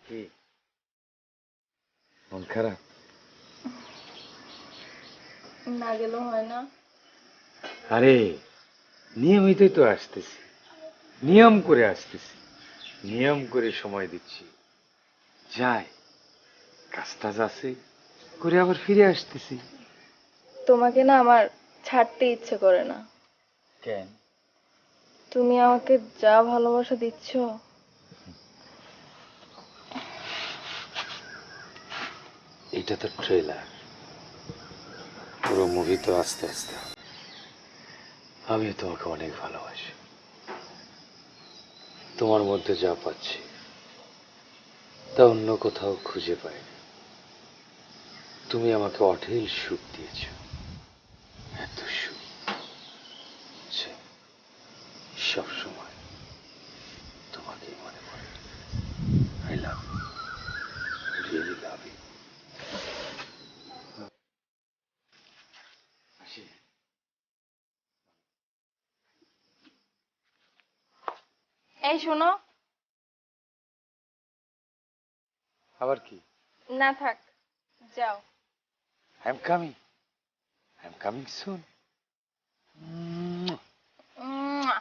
কি মন খারাপ? না গেলেও হয় না। আরে নিয়মিতই তো আসতেছি, নিয়ম করে আসতেছি, নিয়ম করে সময় দিচ্ছি। যাই, কাজ টাজ আছে করে আবার ফিরে আসতেছি। তোমাকে না আমার ছাড়তে ইচ্ছে করে না। কেন? তুমি আমাকে যা ভালোবাসা দিচ্ছ, এটা তো ট্রেলার, পুরো মুভি তো আস্তে আস্তে হবে। আমি তোমাকে অনেক ভালোবাসি, তোমার মধ্যে যা পাচ্ছি তা অন্য কোথাও খুঁজে পাই না। তুমি আমাকে অঢেল সুখ দিয়েছ, এত সুখ যে সব সময় তোমাকেই মনে পড়ে। I love you, really love you. এই শোনো। আবার কি? না থাক, যাও। I am coming, I am coming soon. উম্মুয়া।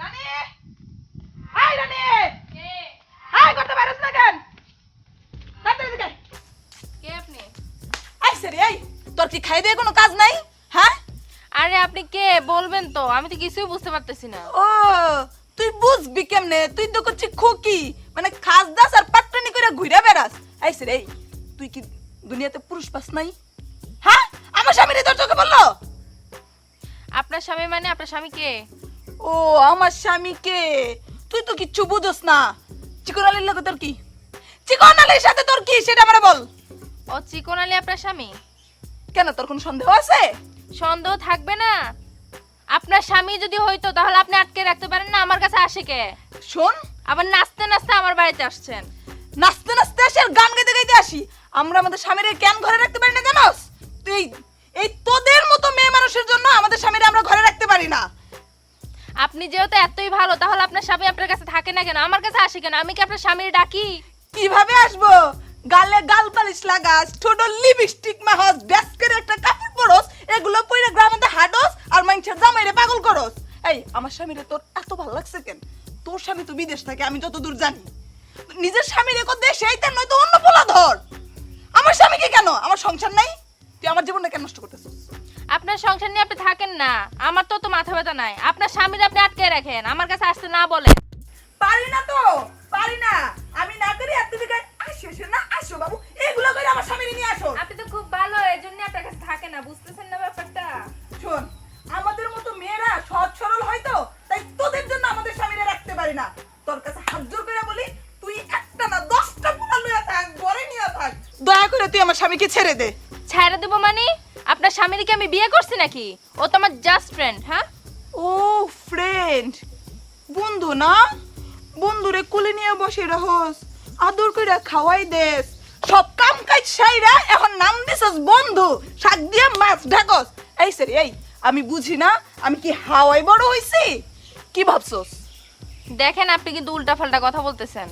রানী, হাই রানী, হাই করতে পারছ না কেন? তাড়াতাড়ি দিকে। কে আপনি? আইছে রে, এই তোর কি খাই দিয়ে কোনো কাজ নাই? হ্যাঁ? আরে আপনি কে বলবেন তো, আমি তো কিছুই বুঝতে পারতেছি না। ও তুই বুঝবি কেমনে? তুই তো করছিস খুকি, মানে খাস দাস আর পাট্টানি করে ঘুরে বেড়াস। আইছে রে, তুই কি দুনিয়াতে পুরুষ পাস নাই? হ্যাঁ, আমার স্বামী রে তোর চোখে বললো? আপনার স্বামী মানে আপনার স্বামী কে? ও আমার স্বামী কে? তুই তো কিচ্ছু বুঝোস না। চিকন আলীর লাগে তোর কি? চিকন আলীর সাথে তোর কি সেটা আমারে বল। ও চিকন আলী আপনার স্বামী? কেন, তোর কোনো সন্দেহ আছে? সন্দেহ থাকবে না? আপনার স্বামী যদি হইতো তাহলে আপনি আটকে রাখতে পারেন না? আমার কাছে আসে কে? শোন, আবার নাচতে নাচতে আমার বাড়িতে আসছেন। নাচতে নাচতে আসি আর গান গাইতে গাইতে আসি। আমরা আমাদের স্বামীরে কেন ঘরে রাখতে পারি না জানোস? তুই এই তোদের মতো মেয়ে মানুষের জন্য আমাদের স্বামীরে আমরা ঘরে রাখতে পারি না। আপনি যেহেতু এতই ভালো, তাহলে আপনার স্বামী আপনার কাছে থাকে না কেন? আমার কাছে আসে কেন? আমি কি আপনার স্বামীর ডাকি? কিভাবে আসবো? গালে গাল পালিশ লাগাস, ঠোঁট লিপস্টিক মাহস, ডেস্কের একটা কাপড় পরস, এগুলো পরে গ্রামে হাঁটস আর মানুষের জামাইরে পাগল করস। এই আমার স্বামীরে তোর এত ভালো লাগছে কেন? তোর স্বামী তো বিদেশ থাকে, আমি যতদূর জানি। নিজের স্বামীরে কো দেশে আইতে নয়তো অন্য পোলা ধর। আমার স্বামীকে কেন? আমার সংসার নাই? তুই আমার জীবনটা কেন নষ্ট করতেছিস? আপনার সংসার নিয়ে আপনি থাকেন না, আমার তো মাথা ব্যথা নাই। আপনার স্বামীর আপনি আটকে রাখেন, আমার কাছে আসতে না বলেন। পারি না তো, পারি না। আমি না করি আর তুমি আসো না, আসো বাবু, এগুলো করে আমার স্বামীরে নিয়ে আসো। আপনি তো খুব ভালো, এজন্য আপনার কাছে থাকে না, বুঝতেছেন না ব্যাপারটা? শোন, আমাদের মতো মেয়েরা সহজ সরল হয়তো, তাই তোদের জন্য আমাদের স্বামীরা রাখতে পারি না। তোর কাছে হাত জোর করে বলি, তুই একটা না 10টা পোলা লইয়া থাক, ঘরে নিয়ে থাক। দয়া করে তুই আমার স্বামীকে ছেড়ে দে। ছাইরা দেব মানে? আপনার স্বামীর কি আমি বিয়ে করছি নাকি? ও তো আমার জাস্ট ফ্রেন্ড। হ্যাঁ, ও ফ্রেন্ড, বন্ধু না? বন্ধুরে কোলে নিয়ে বসে রহস, আদর করে খাওয়াই দেস, সব কাম কাজ সাইরা এখন নাম দিছস বন্ধু, শাক দিয়ে মাছ ঢাকস। এই সরি, এই আমি বুঝি না, আমি কি হাওয়াই বড় হইছি? কি ভাবছস? দেখেন আপনি কিন্তু উল্টা পাল্টা কথা বলতেছেন।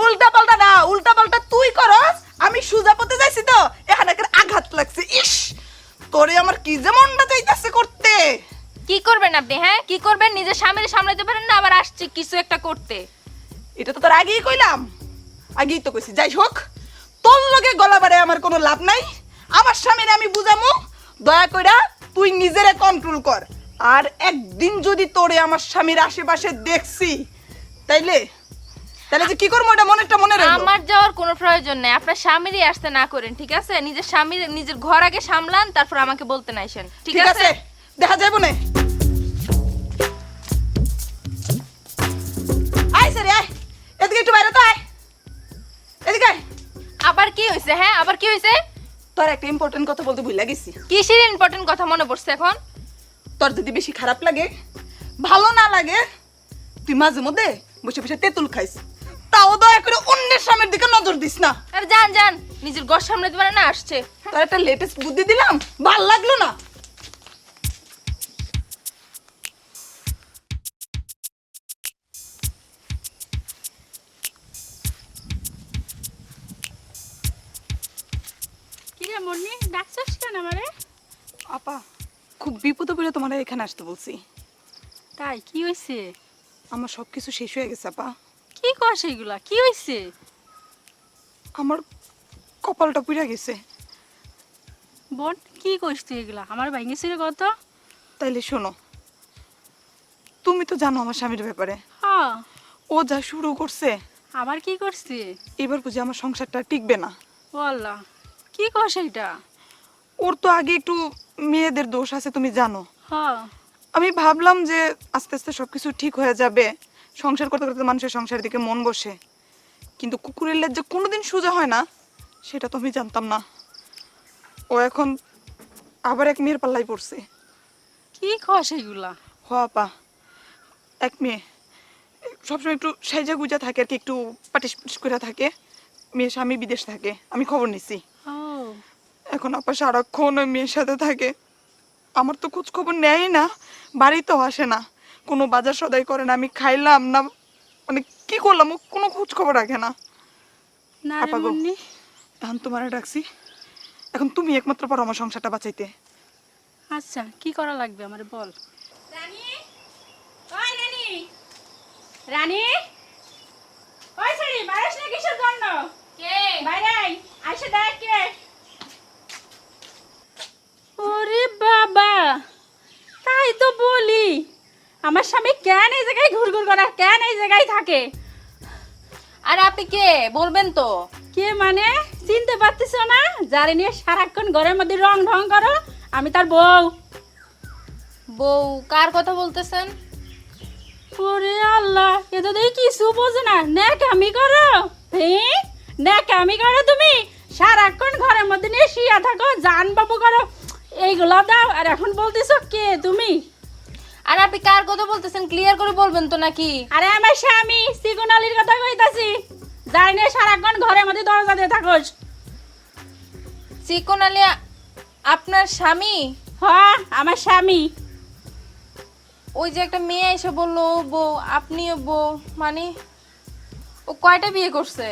উল্টা পাল্টা না, উল্টা পাল্টা তুই করস। আমি সুজা পথে যাইছি তো, এখানে একটা আঘাত লাগছে। ইস, তোরে আমার কি যে মনটা চাইতাছে করতে। কি করবেন আপনি? হ্যাঁ, কি করবেন? নিজের স্বামীর সামলাতে পারেন না, আবার আসছে কিছু একটা করতে। এটা তো তোর আগেই কইলাম, আগেই তো কইছি। যাই হোক, তোর লগে গলা বাড়ে আমার কোনো লাভ নাই। আমার স্বামীরে আমি বুঝামু, দয়া কইরা তুই নিজেরে কন্ট্রোল কর। আর একদিন যদি তোরে আমার স্বামীর আশেপাশে দেখছি, তাইলে তাহলে যে কি করবো এটা মনে রাখবো। আমার যাওয়ার কোনো প্রয়োজন নেই, আপনার স্বামীরই আসতে না করেন, ঠিক আছে? নিজের স্বামীর নিজের ঘর আগে সামলান, তারপর আমাকে বলতে নাইছেন, ঠিক আছে? দেখা যাবে না। আয় সরি, আয় এদিকে একটু বাইরে তো, আয় এদিকে আয়। আবার কি হইছে? হ্যাঁ, আবার কি হইছে? তোর একটা ইম্পর্টেন্ট কথা বলতে ভুলে গেছি। কিসের ইম্পর্টেন্ট কথা মনে পড়ছে এখন? তোর যদি বেশি খারাপ লাগে, ভালো না লাগে, তুই মাঝে মধ্যে বসে বসে তেঁতুল খাইস, তাও দয়া করে অন্যের স্বামীর দিকে নজর দিস না। আর যান যান, নিজের ঘর সামলাতে পারে না, আসছে। তোর একটা লেটেস্ট বুদ্ধি দিলাম, ভাল লাগলো না? আমারে? আপা খুব বিপদে পড়ে তোমার এখানে আসতে বলছি। তাই কি হইছে? আমার সবকিছু শেষ হয়ে গেছে আপা। কি কস এগুলা? কি হইছে? আমার কপালটা পুড়ে গেছে। বোন কি কইস তুই এগুলা? আমার ভাঙেছে রে কত? তাইলে শোনো, তুমি তো জানো আমার স্বামীর ব্যাপারে। হ্যাঁ। ও যা শুরু করছে, আবার কি করছে? এবার বুঝি আমার সংসারটা টিকবে না। বললা কি কস এটা? ওর তো আগে একটু মেয়েদের দোষ আছে তুমি জানো। হ্যাঁ। আমি ভাবলাম যে আস্তে আস্তে সবকিছু ঠিক হয়ে যাবে, সংসার করতে করতে মানুষের সংসারের দিকে মন বসে, কিন্তু কুকুরের লেজ যে কোনোদিন সোজা হয় না সেটা তো আমি জানতাম না। ও এখন আবার এক মেয়ের পাল্লাই পড়ছে। কি কস এগুলা? হ আপা, এক মেয়ে সবসময় একটু সাইজা গুজা থাকে আর কি, একটু পাটিস পাটিস করে থাকে। মেয়ের স্বামী বিদেশ থাকে, আমি খবর নিছি। ও এখন আপা সারাক্ষণ ওই মেয়ের সাথে থাকে। আমার তো খোঁজ খবর নেয় না, বাড়িতেও আসে না, কোনো বাজার সদাই করে না, আমি খাইলাম না মানে কি করলাম ও কোনো খোঁজ খবর রাখে না। না রে আপা গো, মুন্নি। এখন তোমার ডাকছি, এখন তুমি একমাত্র পারো আমার সংসারটা বাঁচাইতে। আচ্ছা কি করা লাগবে আমারে বল। রানী, ওই রানী, রানী, ওই সারি বাইরে না কিসের জন্য? কে? বাইরে আই, আইসা দেখ কে। ওরে বাবা, তাই তো বলি আমার স্বামী কেন এই জায়গায় ঘুরঘুর করে, কেন এই জায়গায় থাকে? আর আপনি কে বলবেন তো? কে মানে চিনতে পারতেছ না? যারে নিয়ে সারাক্ষণ ঘরের মধ্যে রং ঢং করো, আমি তার বউ। বউ? কার কথা বলতেছেন? ওরে আল্লাহ, এ তো দেখি কিছু বোঝো না। ন্যাকামি করো, হ্যাঁ ন্যাকামি করো তুমি। সারাক্ষণ ঘরের মধ্যে নিয়ে শুয়ে থাকো, জান বাবু করো, এইগুলা দাও। আর এখন বলতেছো কে তুমি? আর আপনি কার কথা বলতেছেন ক্লিয়ার করে বলবেন তো নাকি? আরে আমার স্বামী সিগুন আলীর কথা কইতাছি, যাই নিয়ে সারাক্ষণ ঘরের মধ্যে দরজা দিয়ে থাকোস। চিকন আলী আপনার স্বামী? হ্যাঁ আমার স্বামী। ওই যে একটা মেয়ে এসে বললো ও বউ, আপনিও বউ, মানে ও কয়টা বিয়ে করছে?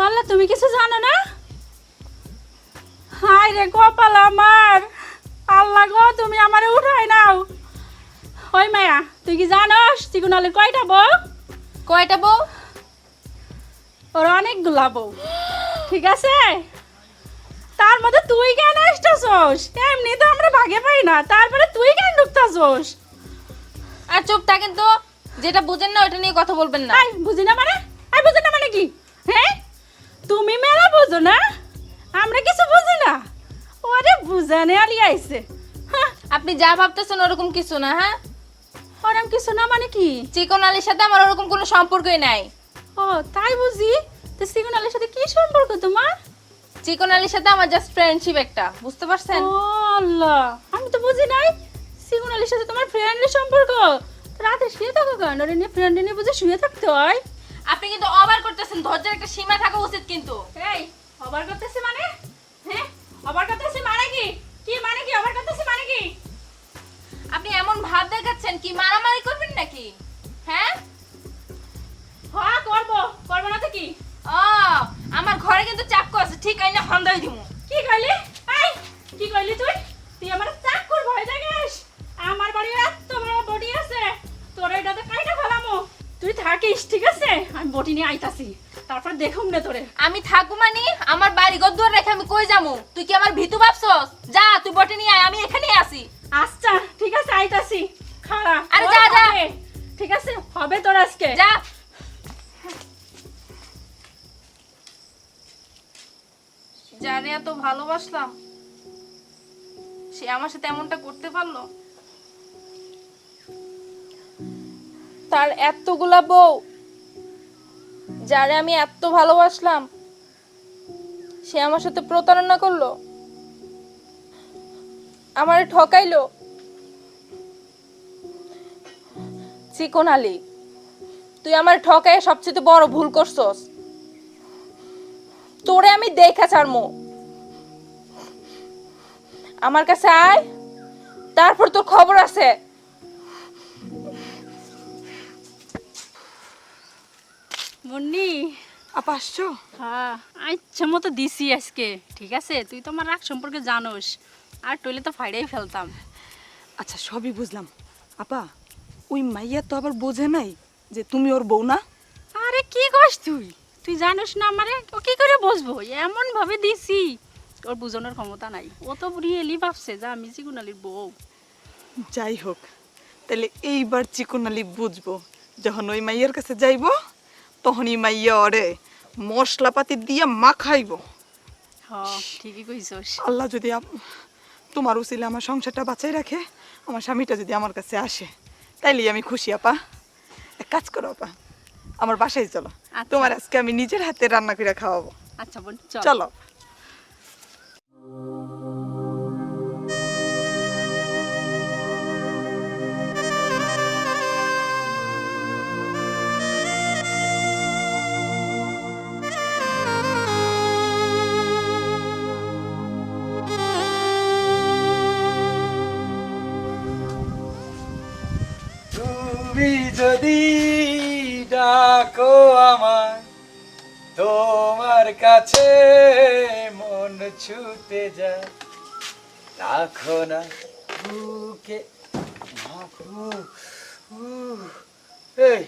আল্লাহ তুমি কিছু জানো না? হায় রে কপাল আমার, আল্লাহ গো তুমি আমারে উঠাই নাও। ওই মায়া তুই কি জানোস চিকুন আলীর কয়টা বউ? কয়টা বউ? ওর অনেকগুলা বউ, ঠিক আছে? তার মধ্যে তুই কেন আসতেছস? এমনি তো আমরা ভাগে পাই না, তারপরে তুই কেন ঢুকতেছস? আর চুপ থাকেন তো, যেটা বুঝেন না ওটা নিয়ে কথা বলবেন না। আই বুঝি না মানে? আই বুঝি না মানে কি? হ্যাঁ তুমি মেলা বুঝো না, আমরা কিছু বুঝি না। ওরে বুঝানে আলি আইছে। হ্যাঁ আপনি যা ভাবতেছেন ওরকম কিছু না। হ্যাঁ, ওরম কিছু না মানে কি? চিকন আলীর সাথে আমার ওরকম কোনো সম্পর্কই নাই। ও তাই বুঝি। তো সিগুন আলীর সাথে কি সম্পর্ক তোমার? চিকন আলীর সাথে আমার জাস্ট ফ্রেন্ডশিপ একটা, বুঝতে পারছেন? ও আল্লাহ, আমি তো বুঝি নাই। সিগুন আলীর সাথে তোমার ফ্রেন্ডের সম্পর্ক? রাতে শুয়ে থাকো কেন? ওরে নিয়ে ফ্রেন্ডে নিয়ে বুঝে শুয়ে থাকতে হয়? আপনি কিন্তু ওভার করতেছেন, ধৈর্যের একটা সীমা থাকা উচিত কিন্তু। এই অবার করতেছি মানে? হ্যাঁ অবার করতেছি মানে কি? কি মানে কি অবার করতেছি মানে কি? আপনি এমন ভাব দেখাচ্ছেন কি মারামারি করবেন নাকি? হ্যাঁ হ্যাঁ করবো, করবো না তো কি? ও, আমার ঘরে কিন্তু চাক্কু আছে, ঠিক আইনা হন্দাই দিমু। কি কইলি? এই কি কইলি তুই? তুই আমার চাকর ভয় দেখাস? আমার বাড়ি এত বড় বডি আছে, তোর এটাতে কাইটা ফেলামু। তুই থাকিস ঠিক আছে, আমি বটি নিয়ে আইতাছি, তারপর দেখুম না তোরে। আমি থাকবো মানে আমার বাড়ি ঘর দুয়ার রেখে আমি কই যামু? তুই কি আমার ভিতু ভাবছস? যা তুই বটে নিয়ে আয়, আমি এখানেই আছি। আচ্ছা ঠিক আছে আইতাছি, খাড়া। আরে তোর যা, যা। হবে, ঠিক আছে হবে তোর আজকে। যা। যারে এত ভালোবাসলাম সে আমার সাথে এমনটা করতে পারলো? তার এতগুলা বউ, যারে আমি এত ভালোবাসলাম সে আমার সাথে প্রতারণা করলো, আমারে ঠকাইলো। চিকন আলী, তুই আমার ঠকায় সবচেয়ে বড় ভুল করছস। তোরে আমি দেখা ছাড়মু। আমার কাছে আয়, তারপর তোর খবর আছে। মুন্নি আপা আসছো? হ্যাঁ আচ্ছা মতো দিছি আজকে, ঠিক আছে? তুই তো আমার রাগ সম্পর্কে জানোস, আর টইলে তো ফাইড়াই ফেলতাম। আচ্ছা সবই বুঝলাম। আপা ওই মাইয়া তো আবার বোঝে নাই যে তুমি ওর বউ না। আরে কি কস তুই? তুই জানিস না আমারে, ও কি করে বসবো? এমন ভাবে দিছি ওর বুঝানোর ক্ষমতা নাই। ও তো রিয়েলি ভাবছে যে আমি চিকুনালির বউ। যাই হোক, তাহলে এইবার চিকনালি বুঝবো। যখন ওই মাইয়ার কাছে যাইবো তখনই মাইয়া ওরে মশলাপাতি দিয়ে মাখাইবো। হ ঠিকই কইছস। আল্লাহ যদি তোমার উচিলে আমার সংসারটা বাঁচাই রাখে, আমার স্বামীটা যদি আমার কাছে আসে, তাইলেই আমি খুশি। আপা এক কাজ করো আপা, আমার বাসায় চলো। আচ্ছা। তোমার আজকে আমি নিজের হাতে রান্না করে খাওয়াবো। আচ্ছা বোন চল। চলো। তুমি যদি ডাকো আমায়, তোমার কাছে মন ছুটে যায়, রাখো না বুকে। এই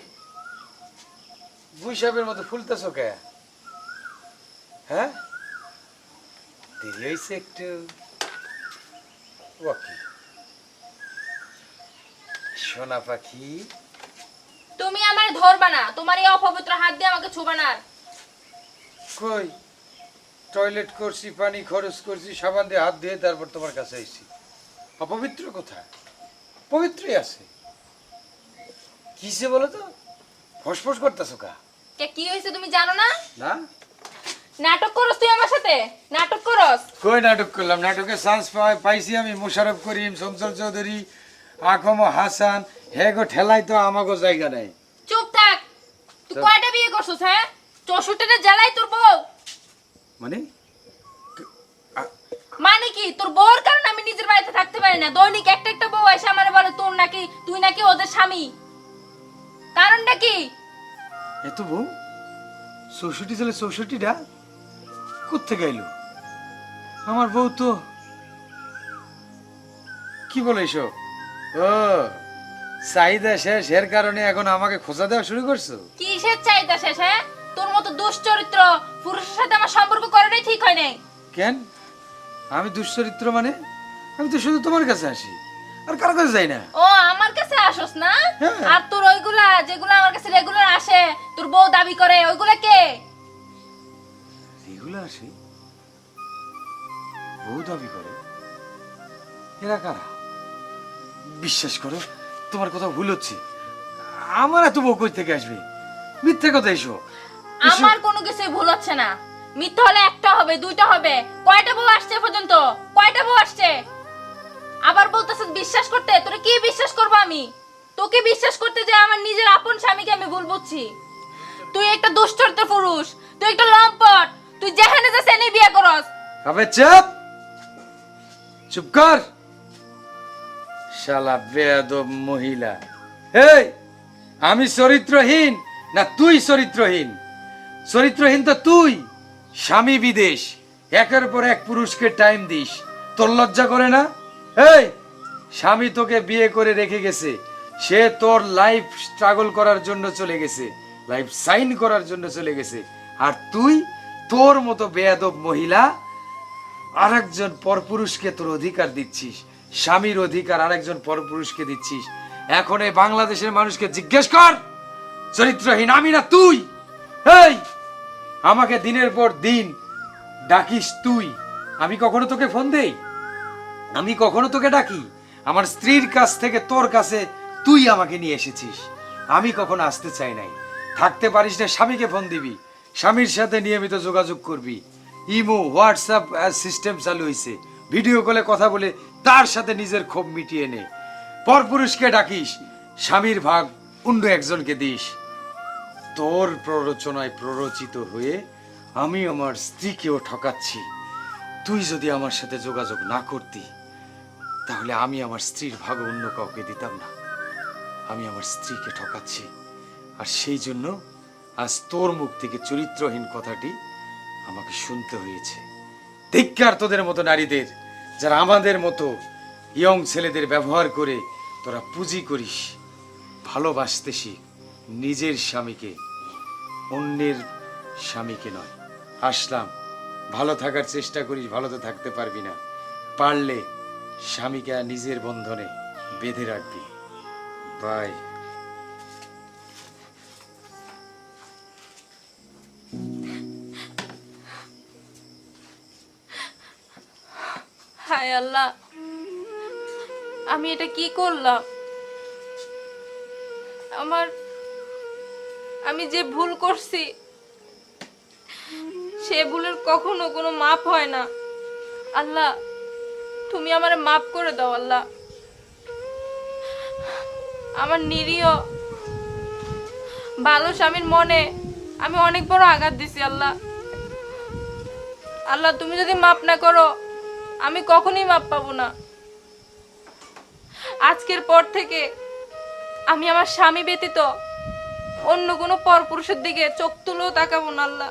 বুইসাবের মতো ফুলতেছ কে? হ্যাঁ দেরি হয়েছে একটু। ওকে সোনা পাখি, তুমি আমার ধরবা না, তোমার এই অপবিত্র হাত দিয়ে আমাকে ছুবা না। কই টয়লেট করছি, পানি খরচ করছি, সাবান দিয়ে হাত ধুয়ে তারপর তোমার কাছে এসেছি। অপবিত্র কোথায়? পবিত্রই আছে। কিসে বলো তো? ফসফস করতেছো কা? কে কি হয়েছে তুমি জানো না? না নাটক করস তুই আমার সাথে, নাটক করস। কই নাটক করলাম? নাটকে চান্স পাইছি আমি। মোশাররফ করিম, শমসল চৌধুরী, আকম হাসান, হেগো ঠেলাই তো আমাগো জায়গা নাই। চুপ থাক। তুই কয়টা বিয়ে করছিস? হ্যাঁ 64টা জ্বালাই তোর বউ। মানে মানে কি তোর বউর কারণে আমি নিজের বাড়িতে থাকতে পারি না। দৈনিক একটা একটা বউ এসে আমারে বলে তোর নাকি তুই নাকি ওদের স্বামী। কারণটা কি? এত বউ 64 ছেলে 64টা কোত্থেকে এলো? আমার বউ তো কি বলে এসব? ও চাহিদা শেষ, এর কারণে এখন আমাকে খোঁজা দেওয়া শুরু করছো? কিসের চাইতা শেষ? হ্যাঁ তোর মতো দুশ্চরিত্র পুরুষের সাথে আমার সম্পর্ক করাটাই ঠিক হয় নাই। কেন আমি দুশ্চরিত্র? মানে আমি তো শুধু তোমার কাছে আসি, আর কারো কাছে যাই না। ও আমার কাছে আসোস না? হ্যাঁ। আর তোর ওইগুলা যেগুলো আমার কাছে রেগুলার আসে তোর বউ দাবি করে, ওইগুলা কে? এগুলো আসে বউ দাবি করে, এরা কারা? বিশ্বাস করো তোমার কথা ভুল হচ্ছে। আমার এত বউ কই থেকে আসবে? মিথ্যে কথা এসব। আমার কোনো কিছুই ভুল হচ্ছে না। মিথ্যা হলে একটা হবে, দুইটা হবে। কয়টা বউ আসছে পর্যন্ত? কয়টা বউ আসছে? আবার বলতেছিস বিশ্বাস করতে। তোরে কি বিশ্বাস করব আমি? তোকে বিশ্বাস করতে যে আমার নিজের আপন স্বামীকে আমি ভুল বুঝছি। তুই একটা দুশ্চরিত্র পুরুষ, তুই একটা লম্পট, তুই যেখানে যাস এনে বিয়ে করস। আবে চুপ, চুপ কর শালা বেয়াদব মহিলা। এই আমি চরিত্রহীন না তুই চরিত্রহীন? চরিত্রহীন তো তুই। স্বামী বিদেশ, একের পর এক পুরুষকে টাইম দিস, তোর লজ্জা করে না? এই স্বামী তোকে বিয়ে করে রেখে গেছে, সে তোর লাইফ স্ট্রাগল করার জন্য চলে গেছে, লাইফ সাইন করার জন্য চলে গেছে, আর তুই তোর মতো বেয়াদব মহিলা আরেকজন পরপুরুষকে তোর অধিকার দিচ্ছিস। স্বামীর অধিকার আরেকজন পরপুরুষকে দিচ্ছিস। এখন এই বাংলাদেশের মানুষকে জিজ্ঞেস কর, চরিত্রহীন আমি না তুই? এই আমাকে দিনের পর দিন ডাকিস তুই, আমি কখনো তোকে ফোন দেই? আমি কখনো তোকে ডাকি? আমার স্ত্রীর কাছ থেকে তোর কাছে তুই আমাকে নিয়ে এসেছিস, আমি কখনো আসতে চাই নাই। থাকতে পারিস না, স্বামীকে ফোন দিবি, স্বামীর সাথে নিয়মিত যোগাযোগ করবি। ইমো হোয়াটসঅ্যাপ সিস্টেম চালু হয়েছে, ভিডিও কলে কথা বলে তার সাথে নিজের ক্ষোভ মিটিয়ে নে। পরপুরুষকে ডাকিস, স্বামীর ভাগ অন্য একজনকে দিস। তোর প্ররোচনায় প্ররোচিত হয়ে আমি আমার স্ত্রীকেও ঠকাচ্ছি। তুই যদি আমার সাথে যোগাযোগ না করতি তাহলে আমি আমার স্ত্রীর ভাগ অন্য কাউকে দিতাম না। আমি আমার স্ত্রীকে ঠকাচ্ছি, আর সেই জন্য আজ তোর মুখ থেকে চরিত্রহীন কথাটি আমাকে শুনতে হয়েছে। ধিক্কার তোদের মতো নারীদের, যারা আমাদের মতো ইয়ং ছেলেদের ব্যবহার করে তোরা পুঁজি করিস। ভালোবাসতে শিখ নিজের স্বামীকে, অন্যের স্বামীকে নয়। আসলাম, ভালো থাকার চেষ্টা করিস, ভালো তো থাকতে পারবি না। পারলে স্বামীকে নিজের বন্ধনে বেঁধে রাখবি। বাই। হায় আল্লাহ, আমি এটা কি করলাম? আমি যে ভুল করছি সে ভুলের কখনো কোনো মাপ হয় না। আল্লাহ, তুমি আমারে মাপ করে দাও। আল্লাহ, আমার নিরীহ ভালো স্বামীর মনে আমি অনেক বড় আঘাত দিছি। আল্লাহ, আল্লাহ তুমি যদি মাপ না করো আমি কখনোই মাপ পাবো না। আজকের পর থেকে আমি আমার স্বামী ব্যতীত অন্য কোনো পরপুরুষের দিকে চোখ তুলেও তাকাবো না। আল্লাহ,